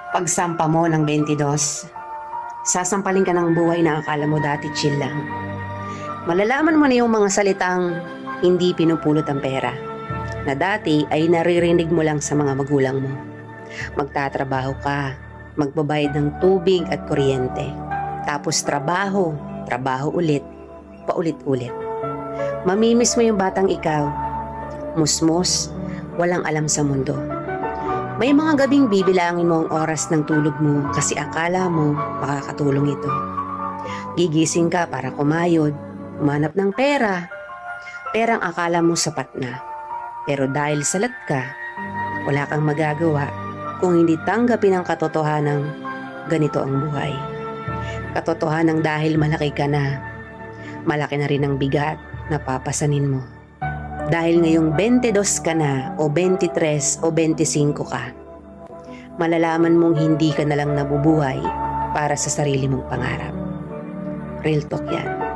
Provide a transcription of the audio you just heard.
Pagsampa mo ng 22, sasampalin ka ng buhay na akala mo dati chill lang. Malalaman mo na yung mga salitang hindi pinupulot ang pera, na dati ay naririnig mo lang sa mga magulang mo. Magtatrabaho ka, magbabayad ng tubig at kuryente. Tapos trabaho, trabaho ulit, paulit-ulit. Mamimiss mo yung batang ikaw, musmos, walang alam sa mundo. May mga gabing bibilangin mo ang oras ng tulog mo kasi akala mo makakatulong ito. Gigising ka para kumayod, humanap ng pera. Perang akala mo sapat na. Pero dahil salat ka, wala kang magagawa kung hindi tanggapin ang katotohanang ganito ang buhay. Katotohanang dahil malaki ka na, malaki na rin ang bigat na papasanin mo. Dahil ngayong 22 ka na o 23 o 25 ka, malalaman mong hindi ka na lang nabubuhay para sa sarili mong pangarap. Real talk yan.